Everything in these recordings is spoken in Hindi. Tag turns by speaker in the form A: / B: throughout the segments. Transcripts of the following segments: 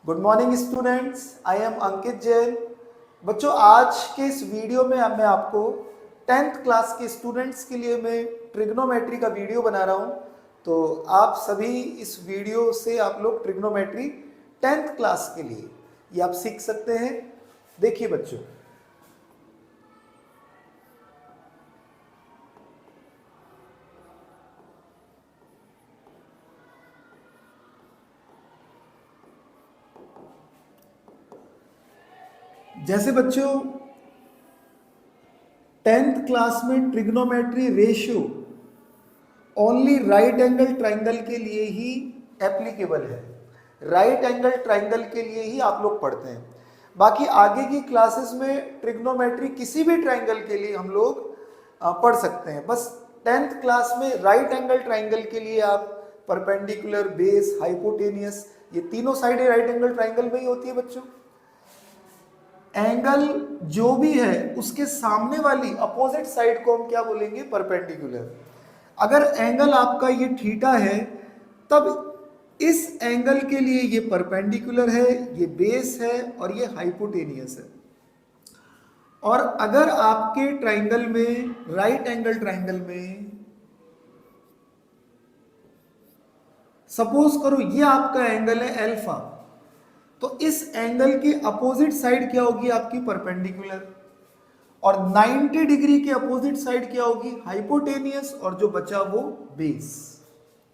A: Good morning students, I am Ankit Jain. बच्चों, आज के इस वीडियो में मैं आपको 10th क्लास के स्टूडेंट्स के लिए मैं ट्रिग्नोमेट्री का वीडियो बना रहा हूं। तो आप सभी इस वीडियो से आप लोग ट्रिग्नोमेट्री 10th क्लास के लिए ये आप सीख सकते हैं। देखिए बच्चों, जैसे बच्चों 10th क्लास में trigonometry ratio only right angle triangle के लिए ही एप्लीकेबल है। राइट एंगल ट्राइंगल के लिए ही आप लोग पढ़ते हैं। बाकी आगे की क्लासेस में ट्रिग्नोमेट्री किसी भी ट्राइंगल के लिए हम लोग पढ़ सकते हैं। बस 10th क्लास में राइट एंगल ट्राइंगल के लिए आप परपेंडिकुलर, बेस, हाइपोटेनियस, ये तीनों साइडें राइट एंगल ट्राइंगल में ही होती है बच्चों। एंगल जो भी है उसके सामने वाली अपोजिट साइड को हम क्या बोलेंगे? परपेंडिकुलर। अगर एंगल आपका ये थीटा है तब इस एंगल के लिए ये परपेंडिकुलर है, ये बेस है और ये हाइपोटेनियस है। और अगर आपके ट्राइंगल में, राइट एंगल ट्राइंगल में, सपोज करो ये आपका एंगल है अल्फा, तो इस एंगल की अपोजिट साइड क्या होगी? आपकी परपेंडिकुलर। और 90 डिग्री के अपोजिट साइड क्या होगी? हाइपोटेनियस। और जो बचा वो बेस।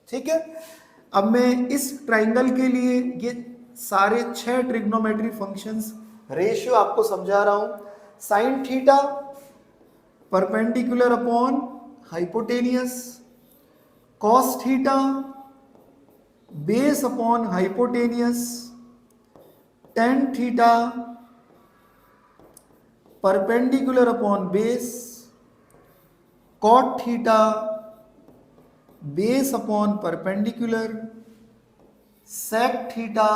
A: ठीक है। अब मैं इस ट्राइंगल के लिए ये सारे 6 ट्रिग्नोमेट्री फंक्शंस, रेशियो आपको समझा रहा हूं। Sin theta perpendicular upon hypotenuse, cos theta base upon hypotenuse, tan theta perpendicular upon base, cot theta base upon perpendicular, sec theta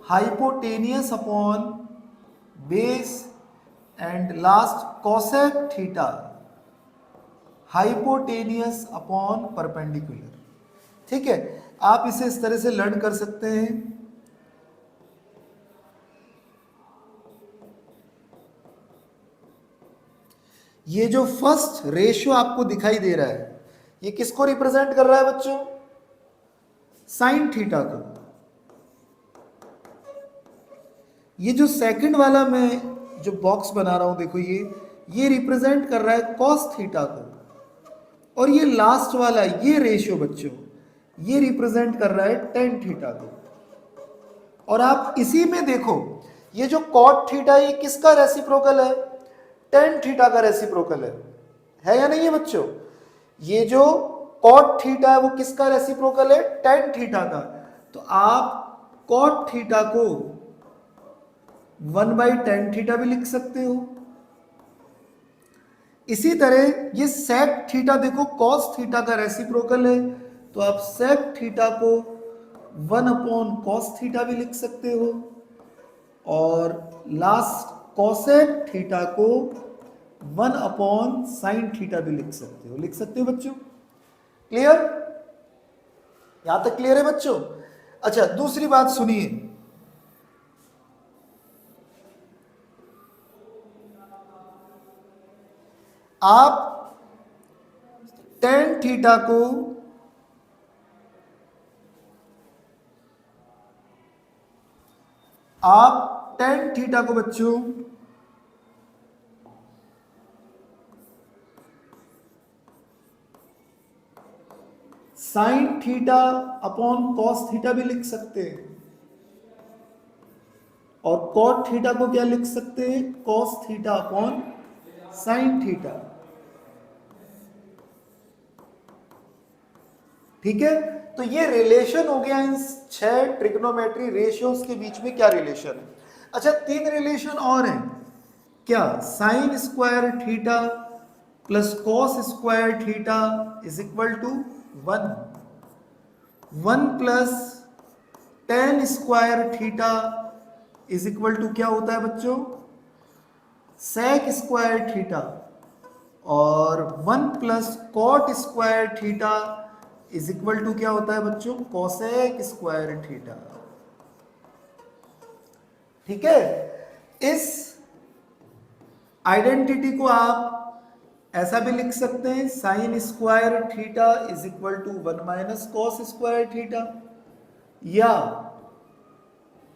A: hypotenuse upon base and last cosec theta hypotenuse upon perpendicular. ठीक है, आप इसे इस तरह से लर्न कर सकते हैं। ये जो फर्स्ट रेशियो आपको दिखाई दे रहा है, ये किसको रिप्रेजेंट कर रहा है बच्चों? साइन थीटा को। ये जो सेकंड वाला मैं जो बॉक्स बना रहा हूं, देखो ये रिप्रेजेंट कर रहा है कॉस थीटा को। और ये लास्ट वाला ये रेशियो बच्चों, ये रिप्रेजेंट कर रहा है टेन थीटा को। और आप इसी में देखो, ये जो कॉट थीटा ये किसका रेसिप्रोकल है? टेन थीटा का रेसिप्रोकल है या नहीं है बच्चों? ये जो कॉट थीटा है वो किसका रेसिप्रोकल है? टेन थीटा का। तो आप कॉट थीटा को 1/tan थीटा भी लिख सकते हो। इसी तरह ये सेक थीटा देखो कॉस थीटा का रेसिप्रोकल है, तो आप सेक थीटा को 1/cos थीटा भी लिख सकते हो। और लास्ट कोसेक थीटा को 1/sin थीटा भी लिख सकते हो। लिख सकते हो बच्चों? क्लियर? यहां तक क्लियर है बच्चों? अच्छा, दूसरी बात सुनिए। आप टेन थीटा को बच्चों sine theta upon cos theta भी लिख सकते हैं। और कॉट थीटा को क्या लिख सकते हैं? Cos theta upon sine theta. ठीक है, तो ये रिलेशन हो गया इन 6 ट्रिग्नोमेट्री रेशियोज के बीच में। क्या रिलेशन है? अच्छा, 3 रिलेशन और हैं। क्या? Sin square theta plus cos square theta is equal to 1 plus tan square theta is equal to क्या होता है बच्चों? Sec square theta. और 1 plus cot square theta is equal to क्या होता है बच्चों? Cosec square theta. ठीक है, इस आइडेंटिटी को आप ऐसा भी लिख सकते हैं, sine square theta is equal to 1 minus cos square theta, या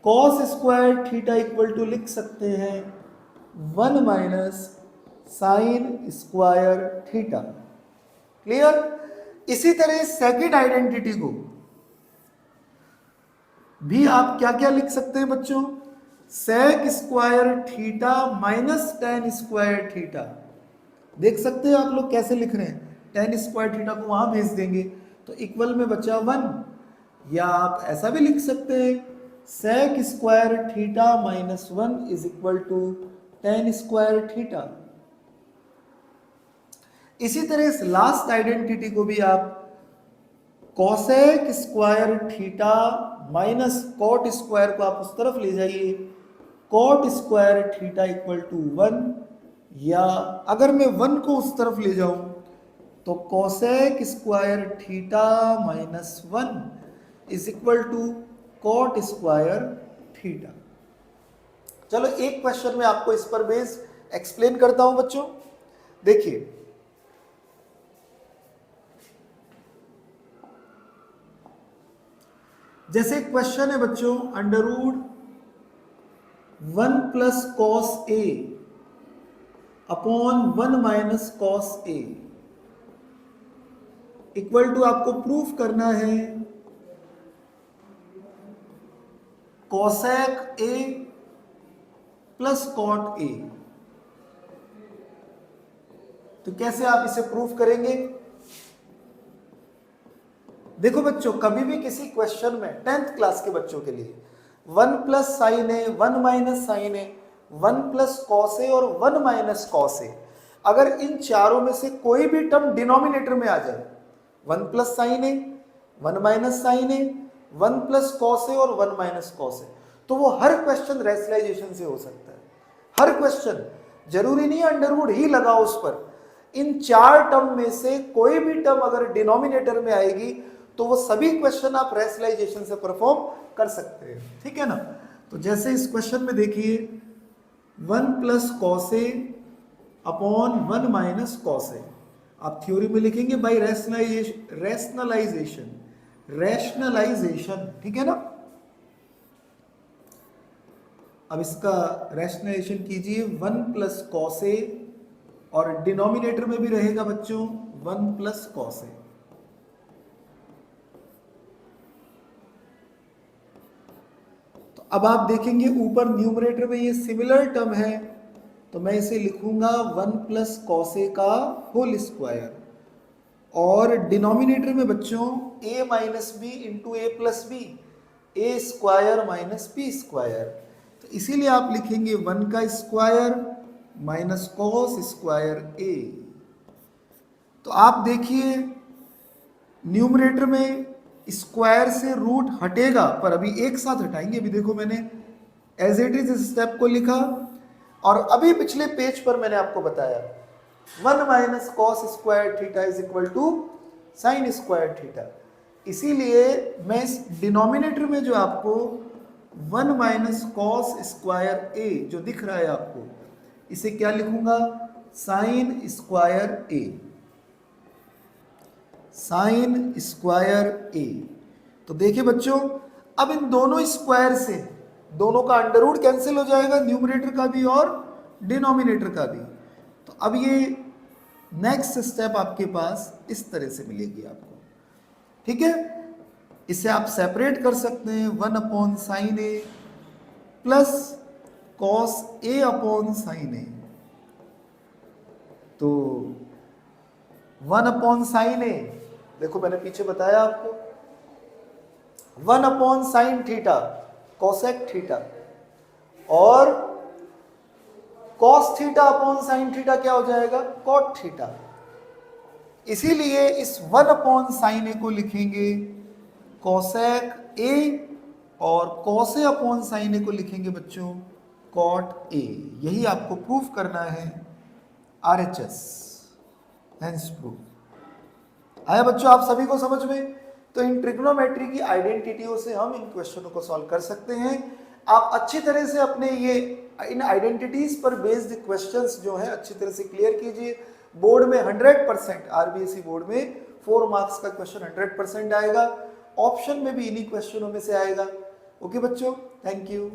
A: cos square theta equal to लिख सकते हैं 1 minus sine square theta. Clear? इसी तरह सेकंड आइडेंटिटी को भी आप क्या क्या लिख सकते हैं बच्चों, sec square theta minus tan square theta. देख सकते हैं आप लोग कैसे लिख रहे हैं, टेन स्क्वायर थीटा को वहां भेज देंगे तो इक्वल में बचा 1, या आप ऐसा भी लिख सकते हैं sec square theta minus 1 is equal to tan square theta. इसी तरह इस लास्ट आइडेंटिटी को भी आप cosec square theta minus cot square को आप उस तरफ ले जाइए, cot square theta equal to 1, या अगर मैं 1 को उस तरफ ले जाऊं तो cosec square theta minus 1 is equal to cot square theta. चलो एक क्वेश्चन में आपको इस पर बेस एक्सप्लेन करता हूं बच्चों। देखिए, जैसे क्वेश्चन है बच्चों, under root 1 plus cos A upon 1 minus cos A equal to आपको प्रूफ करना है cosec A plus cot A. तो कैसे आप इसे प्रूफ करेंगे? देखो बच्चों, कभी भी किसी क्वेश्चन में 10th क्लास के बच्चों के लिए 1 प्लस साइन ए, 1 माइनस साइन ए, 1 प्लस कॉस ए और 1 माइनस कॉस ए, अगर इन चारों में से कोई भी टर्म डिनोमिनेटर में आ जाए, 1 प्लस साइन ए, 1 माइनस साइन ए, 1 प्लस कॉस ए और 1 माइनस कॉस ए, तो वो हर क्वेश्चन रैशनलाइजेशन से हो सकता है। हर क्वेश्चन, जरूरी नहीं है अंडरवुड ही लगाओ उस पर, इन चार टर्म में से कोई भी टर्म अगर डिनोमिनेटर में आएगी तो वो सभी क्वेश्चन आप रैशनलाइजेशन से परफॉर्म कर सकते हैं। ठीक है ना? तो जैसे इस क्वेश्चन में देखिए 1 plus cos A upon 1 minus cos ए, आप थ्योरी में लिखेंगे बाय रैशनलाइजेशन। ठीक है ना? अब इसका रैशनलाइजेशन कीजिए, 1 प्लस कॉस ए और डिनोमिनेटर में भी रहेगा बच्चों 1 प्लस कॉस ए। तो अब आप देखेंगे ऊपर न्यूमरेटर में ये सिमिलर टर्म है, तो मैं इसे लिखूंगा 1 प्लस कॉस ए का होल स्क्वायर, और डिनोमिनेटर में बच्चों a minus B into A plus B, A square minus B square. तो इसीलिए आप लिखेंगे 1 का square minus cos square A. तो आप देखिए न्यूमरेटर में स्क्वायर से रूट हटेगा, पर अभी एक साथ हटाएंगे। अभी देखो मैंने एज इट इज इस स्टेप को लिखा, और अभी पिछले पेज पर मैंने आपको बताया 1 minus cos square theta is equal to sin square theta. इसीलिए मैं इस डिनोमिनेटर में जो आपको 1 माइनस कॉस स्क्वायर ए जो दिख रहा है आपको, इसे क्या लिखूंगा, sine square A, sine square A. तो देखिए बच्चों, अब इन दोनों स्क्वायर से दोनों का अंडर रूट कैंसिल हो जाएगा, न्यूमरेटर का भी और डिनोमिनेटर का भी। तो अब ये नेक्स्ट स्टेप आपके पास इस तरह से मिलेगी आपको। ठीक है? इसे आप सेपरेट कर सकते हैं, 1 upon sign A plus cos A upon sine ए। तो 1 अपॉन साइन ए, देखो मैंने पीछे बताया आपको, 1 upon sine theta cosec theta, और cos theta upon sine theta क्या हो जाएगा, कॉट थीटा। इसीलिए इस 1 अपॉन साइन ए को लिखेंगे कोसेक ए, और कॉस ए अपॉन साइन ए को लिखेंगे बच्चों कॉट ए। यही आपको प्रूफ करना है RHS, हेंस प्रूफ। आया बच्चों आप सभी को समझ में? तो इन ट्रिग्नोमेट्री की आइडेंटिटियों से हम इन क्वेश्चनों को सॉल्व कर सकते हैं। आप अच्छी तरह से अपने ये इन आइडेंटिटीज पर बेस्ड क्वेश्चंस जो हैं अच्छी तरह से क्लियर कीजिए। बोर्ड में 100% आरबीएसई बोर्ड में 4 मार्क्स का क्वेश्चन 100% आएगा, ऑप्शन में भी इन्हीं क्वेश्चनों में से आएगा। ओके बच्चों, थैंक यू।